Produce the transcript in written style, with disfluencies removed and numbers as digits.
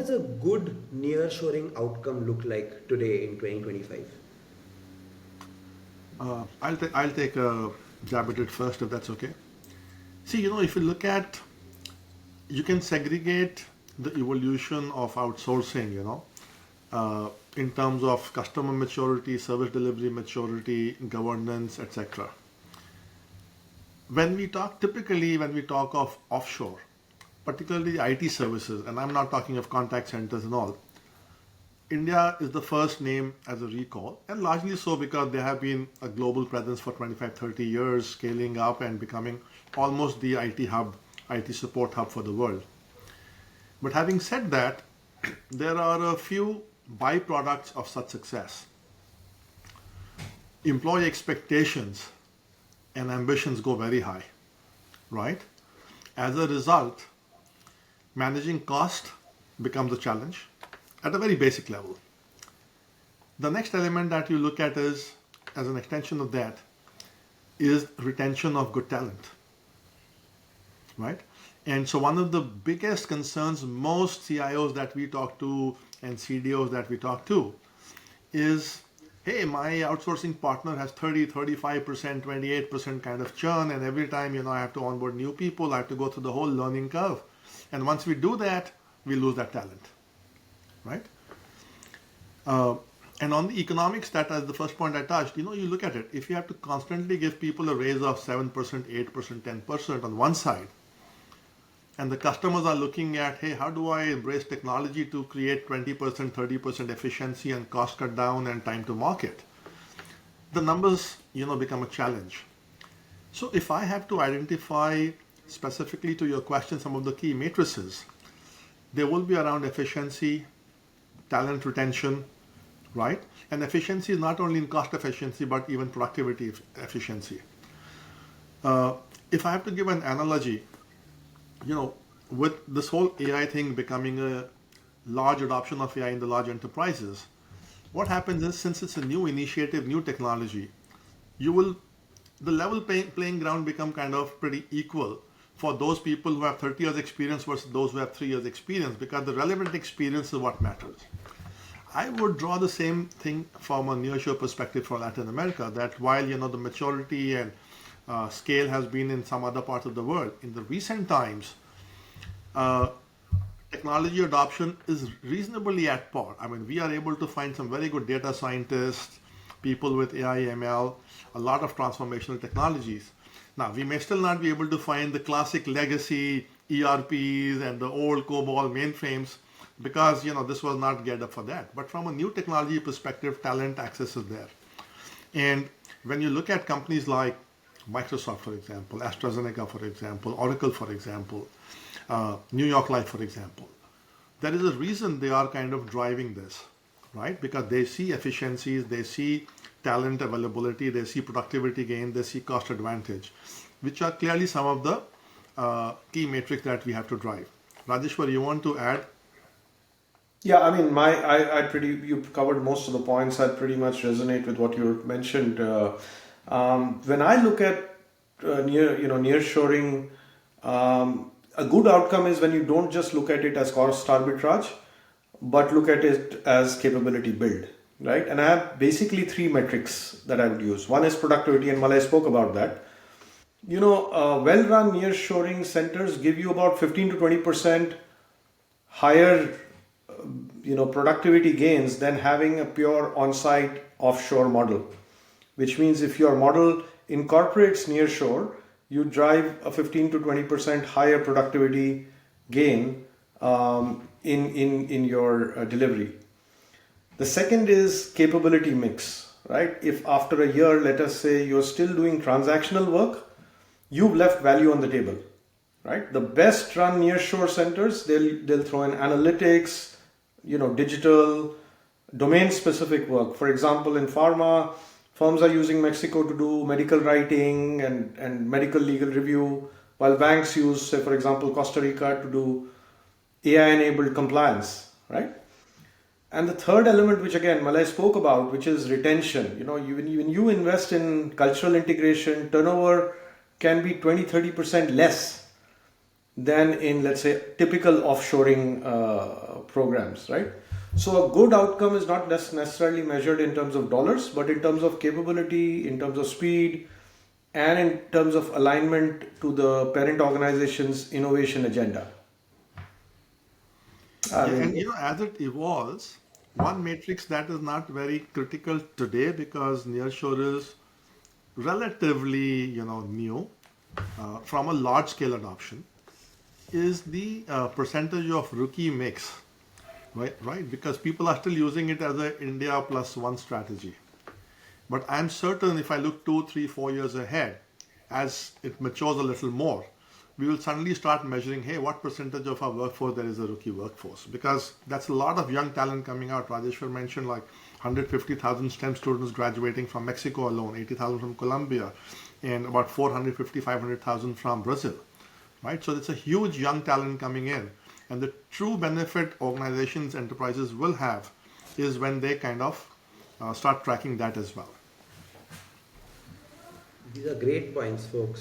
Does a good nearshoring outcome look like today in 2025? I'll take a jab at it first, if that's okay. See, if you look at, you can segregate the evolution of outsourcing, in terms of customer maturity, service delivery maturity, governance, etc. When we talk of offshore, particularly IT services, and I'm not talking of contact centers and all, India is the first name as a recall, and largely so because they have been a global presence for 25, 30 years, scaling up and becoming almost the IT hub, IT support hub for the world. But having said that, there are a few byproducts of such success. Employee expectations and ambitions go very high, right? As a result, managing cost becomes a challenge at a very basic level. The next element that you look at is, as an extension of that, is retention of good talent, right? And so one of the biggest concerns most CIOs that we talk to and CDOs that we talk to is, hey, my outsourcing partner has 30, 35%, 28% kind of churn, and every time, I have to onboard new people, I have to go through the whole learning curve. And once we do that, we lose that talent, right? And on the economics, that as the first point I touched, you look at it. If you have to constantly give people a raise of 7%, 8%, 10% on one side, and the customers are looking at, hey, how do I embrace technology to create 20%, 30% efficiency and cost cut down and time to market? The numbers, become a challenge. So if I have to identify specifically to your question some of the key matrices, they will be around efficiency, talent retention, right? And efficiency is not only in cost efficiency, but even productivity efficiency. If I have to give an analogy, with this whole AI thing becoming a large adoption of AI in the large enterprises, what happens is, since it's a new initiative, new technology, the level playing ground become kind of pretty equal for those people who have 30 years experience versus those who have 3 years experience, because the relevant experience is what matters. I would draw the same thing from a nearshore perspective for Latin America, that while, the maturity and scale has been in some other parts of the world, in the recent times, technology adoption is reasonably at par. I mean, we are able to find some very good data scientists, people with AI, ML, a lot of transformational technologies. Now, we may still not be able to find the classic legacy ERPs and the old COBOL mainframes because, this was not geared up for that. But from a new technology perspective, talent access is there. And when you look at companies like Microsoft, for example, AstraZeneca, for example, Oracle, for example, New York Life, for example, there is a reason they are kind of driving this, right? Because they see efficiencies, they see talent availability, they see productivity gain, they see cost advantage, which are clearly some of the key metrics that we have to drive. Rajeshwar, you want to add? Yeah, I mean, you covered most of the points. I pretty much resonate with what you mentioned. When I look at nearshoring, a good outcome is when you don't just look at it as cost arbitrage, but look at it as capability build, right? And I have basically three metrics that I would use. One is productivity, and Malay spoke about that. Well-run nearshoring centers give you about 15 to 20% higher, productivity gains than having a pure on-site offshore model. Which means if your model incorporates nearshore, you drive a 15 to 20% higher productivity gain in your delivery. The second is capability mix, right? If after a year, let us say you're still doing transactional work, you've left value on the table, right? The best run nearshore centers, they'll throw in analytics, digital, domain specific work. For example, in pharma, firms are using Mexico to do medical writing and medical legal review, while banks use, say, for example, Costa Rica to do AI-enabled compliance, right? And the third element, which again Malay spoke about, which is retention. When you invest in cultural integration, turnover can be 20-30% less than in, let's say, typical offshoring programs, right? So a good outcome is not necessarily measured in terms of dollars, but in terms of capability, in terms of speed, and in terms of alignment to the parent organization's innovation agenda. I Yeah, mean, and as it evolves, one matrix that is not very critical today because nearshore is relatively, new from a large scale adoption is the percentage of rookie mix, right? Right, because people are still using it as a India plus one strategy. But I'm certain if I look 2, 3, 4 years ahead, as it matures a little more, we will suddenly start measuring, hey, what percentage of our workforce there is a rookie workforce? Because that's a lot of young talent coming out. Rajeshwar mentioned like 150,000 STEM students graduating from Mexico alone, 80,000 from Colombia, and about 450, 500,000 from Brazil, right? So it's a huge young talent coming in. And the true benefit organizations, enterprises will have is when they kind of start tracking that as well. These are great points, folks.